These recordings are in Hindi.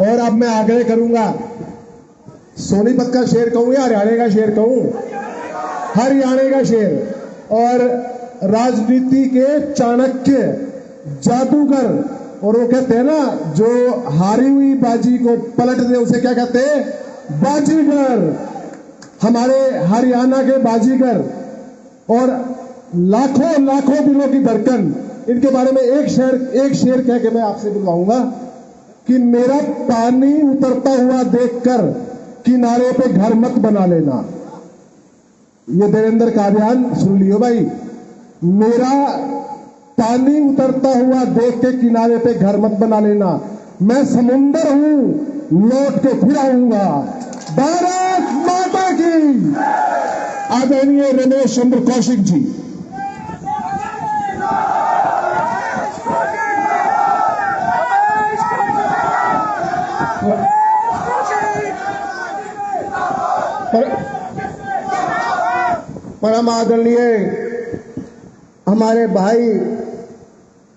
और अब मैं आग्रह करूंगा, सोनीपत का शेर कहूं या हरियाणा का शेर कहूं? हरियाणा का शेर। और राजनीति के चाणक्य, जादूगर, और वो कहते हैं ना, जो हारी हुई बाजी को पलट दे उसे क्या कहते हैं? बाजीगर। हमारे हरियाणा के बाजीगर और लाखों लाखों दिलों की धड़कन, इनके बारे में एक शेर कह के मैं आपसे बुलवाऊंगा कि मेरा पानी उतरता हुआ देखकर किनारे पे घर मत बना लेना। ये देवेंद्र कादियान, सुन लियो भाई, मेरा पानी उतरता हुआ देख के किनारे पे घर मत बना लेना, मैं समुंदर हूं, लौट के फिर आऊंगा। भारत माता की। आदरणीय रमेश चंद्र कौशिक जी। परम आदरणीय हमारे भाई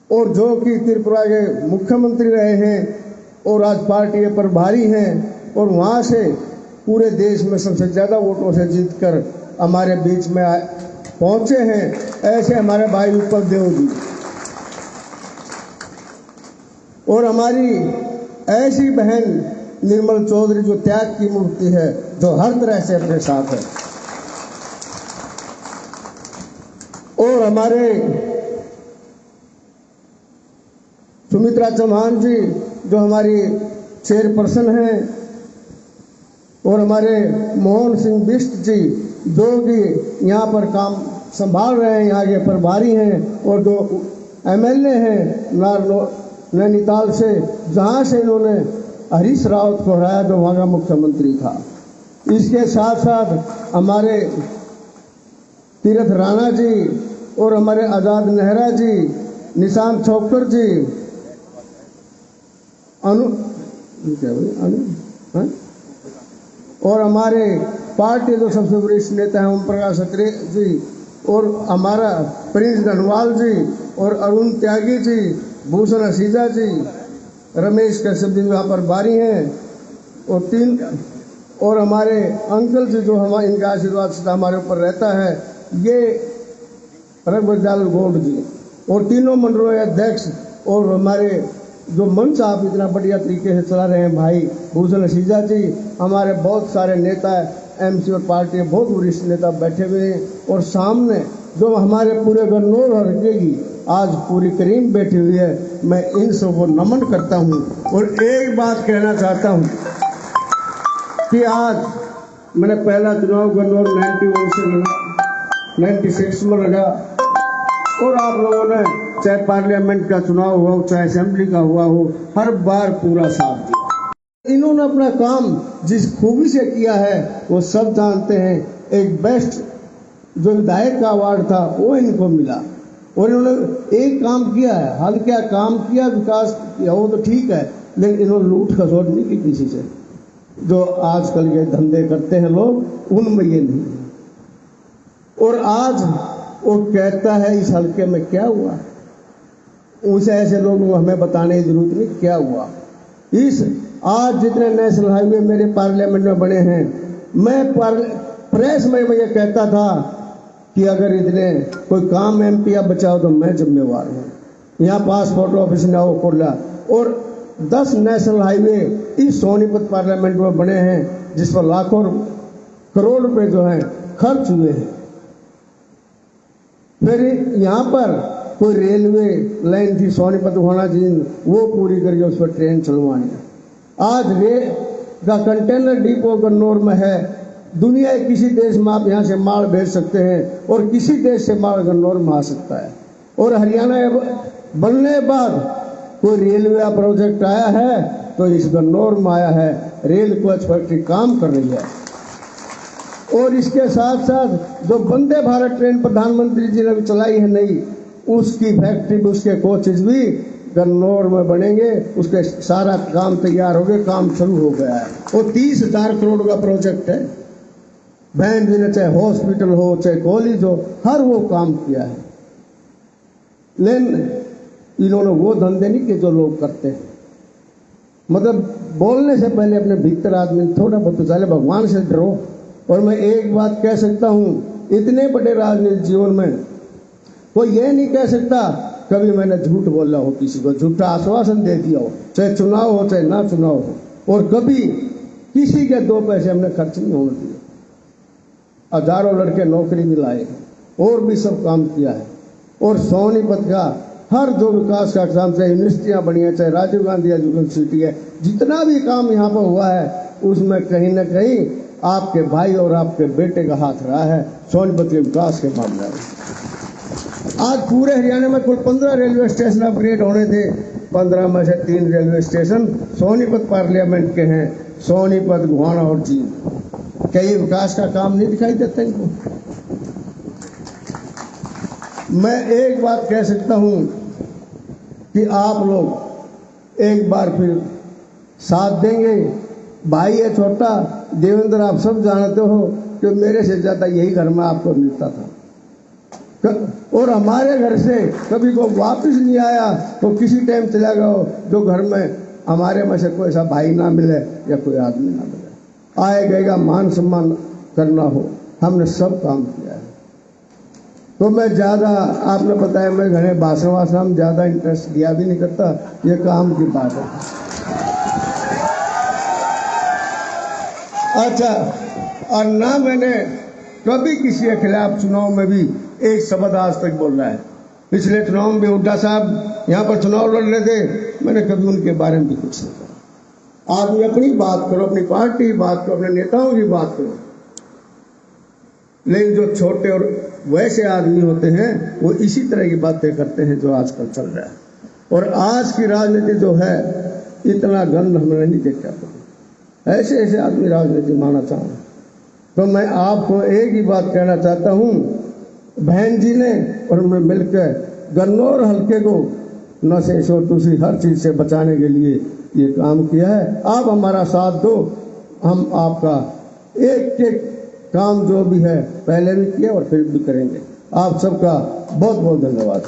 और जो कि त्रिपुरा के मुख्यमंत्री रहे हैं और आज पार्टी के प्रभारी हैं और वहां से पूरे देश में सबसे ज्यादा वोटों से जीतकर हमारे बीच में पहुंचे हैं, ऐसे हमारे भाई उत्पल देव जी और हमारी ऐसी बहन निर्मल चौधरी जो त्याग की मूर्ति है, जो हर तरह से अपने साथ है, और हमारे सुमित्रा चौहान जी जो हमारी चेयरपर्सन हैं, और हमारे मोहन सिंह बिष्ट जी जो कि यहाँ पर काम संभाल रहे हैं, यहाँ के प्रभारी हैं, और जो एमएलए हैं नैनीताल से, जहाँ से इन्होंने हरीश रावत को हराया जो वहाँ का मुख्यमंत्री था। इसके साथ साथ हमारे तीरथ राणा जी और हमारे आजाद नेहरा जी, निशांत छोकर जी, और हमारे पार्टी जो सबसे वरिष्ठ नेता हैं ओम प्रकाश अत्रे जी, और हमारा प्रिंस धनवाल जी, और अरुण त्यागी जी, भूषण हसीजा जी, रमेश कश्यप जी यहाँ पर बारी हैं, और हमारे अंकल जी जो हमारे इनका आशीर्वाद सदा हमारे ऊपर रहता है, ये रघुवर गोल्ड जी, और तीनों मंडलों के अध्यक्ष, और हमारे जो मंच आप इतना बढ़िया तरीके से चला रहे हैं भाई भूषण हसीजा जी, हमारे बहुत सारे नेता एमसी और पार्टी के बहुत वरिष्ठ नेता बैठे हुए हैं, और सामने जो हमारे पूरे गन्नौर हल्के की आज पूरी करीम बैठी हुई है, मैं इन सबको नमन करता हूं। और एक बात कहना चाहता हूं कि आज मैंने पहला चुनाव गन्नौर 91 से लड़ा, 96 में लड़ा, और आप लोगों ने चाहे पार्लियामेंट का चुनाव हो चाहे असेंबली का हुआ हो, हर बार पूरा साथ दिया। इन्होंने अपना काम जिस खूबी से किया है वो सब जानते हैं। एक बेस्ट जो विधायक का अवार्ड था वो इनको मिला, और इन्होंने एक काम किया है, हल क्या काम किया, विकास किया, वो तो ठीक है, लेकिन इन्होंने लूट खसोट नहीं की किसी से। जो आजकल ये धंधे करते हैं लोग, उनमें ये नहीं है। और आज वो कहता है इस हल्के में क्या हुआ, उसे ऐसे लोगों को हमें बताने की जरूरत नहीं क्या हुआ। इस आज जितने नेशनल हाईवे मेरे पार्लियामेंट में बने हैं, मैं प्रेस में ये कहता था कि अगर इतने कोई काम एमपी या बचाओ तो मैं जिम्मेवार हूँ। यहाँ पासपोर्ट ऑफिस ने वो खोला, और 10 नेशनल हाईवे इस सोनीपत पार्लियामेंट में बने हैं, जिस पर लाखों करोड़ रुपए जो हैं खर्च हुए हैं। फिर यहाँ पर कोई रेलवे लाइन थी सोनीपत होना जी, वो पूरी करके उस पर ट्रेन चलवानी। आज का कंटेनर डिपो गन्नौर में है, दुनिया के किसी देश में आप यहाँ से माल भेज सकते हैं, और किसी देश से माल गन्नौर में आ सकता है। और हरियाणा बनने के बाद कोई रेलवे का प्रोजेक्ट आया है तो इस गन्नौर में आया है, रेल कोच फैक्ट्री काम कर रही है। और इसके साथ साथ जो वंदे भारत ट्रेन प्रधानमंत्री जी ने भी चलाई है नई, उसकी फैक्ट्री भी, उसके कोचेज भी गन्नौर में बनेंगे। उसके सारा काम तैयार हो गया, काम शुरू हो गया है। वो 30,000 करोड़ का प्रोजेक्ट है। बहन जी ने चाहे हॉस्पिटल हो चाहे कॉलेज हो, हर वो काम किया है। लेकिन इन्होंने वो धंधे नहीं किए जो लोग करते हैं। मतलब बोलने से पहले अपने भीतर आदमी थोड़ा बहुत तो चले भगवान से डरो। और मैं एक बात कह सकता हूँ, इतने बड़े राजनीतिक जीवन में कोई ये नहीं कह सकता कभी मैंने झूठ बोला हो, किसी को झूठा आश्वासन दे दिया हो, चाहे चुनाव हो चाहे ना चुनाव हो। और कभी किसी के 2 पैसे हमने खर्च नहीं होने दिए। हजारों लड़के नौकरी दिलाए और भी सब काम किया है। और सोनीपत का हर जो विकास का काम, चाहे यूनिवर्सिटियाँ बनी है, चाहे राजीव गांधी यूनिवर्सिटी है, जितना भी काम यहाँ पर हुआ है उसमें कहीं ना कहीं आपके भाई और आपके बेटे का हाथ रहा है सोनीपत के विकास के मामले में। आज पूरे हरियाणा में कुल 15 रेलवे स्टेशन अपग्रेड होने थे। 15 में से 3 रेलवे स्टेशन सोनीपत पार्लियामेंट के हैं, सोनीपत, गोहाना और जींद। क्या ये विकास का काम नहीं दिखाई देता इनको? मैं एक बात कह सकता हूं कि आप लोग एक बार फिर साथ देंगे। भाई है छोटा, देवेंद्र आप सब जानते हो कि मेरे से ज़्यादा यही घर में आपको मिलता था। और हमारे घर से कभी को वापस नहीं आया तो किसी टाइम चला गया जो घर में हमारे में से कोई ऐसा भाई ना मिले या कोई आदमी ना मिले। आए गएगा मान सम्मान करना हो, हमने सब काम किया है। तो मैं ज़्यादा, आपने बताया मैं घने भाषण वाषण में ज़्यादा इंटरेस्ट दिया भी नहीं करता, ये काम की बात है। अच्छा, और ना मैंने कभी किसी के खिलाफ चुनाव में भी एक शब्द आज तक बोल रहा है। पिछले चुनाव में भी हुड्डा साहब यहाँ पर चुनाव लड़ रहे थे, मैंने कभी उनके बारे में भी कुछ नहीं कहा। आदमी अपनी बात करो, अपनी पार्टी की बात करो, अपने नेताओं की बात करो। लेकिन जो छोटे और वैसे आदमी होते हैं वो इसी तरह की बातें करते हैं जो आजकल चल रहा है। और आज की राजनीति जो है इतना गंद हमने नहीं देखा। ऐसे ऐसे आदमी राजनीति माना चाहूँ तो मैं आपको एक ही बात कहना चाहता हूँ, बहन जी ने और मैं मिलकर गन्नौर हल्के को नशे शोटू से हर चीज़ से बचाने के लिए ये काम किया है। आप हमारा साथ दो, हम आपका एक एक काम जो भी है पहले भी किया और फिर भी करेंगे। आप सबका बहुत बहुत धन्यवाद।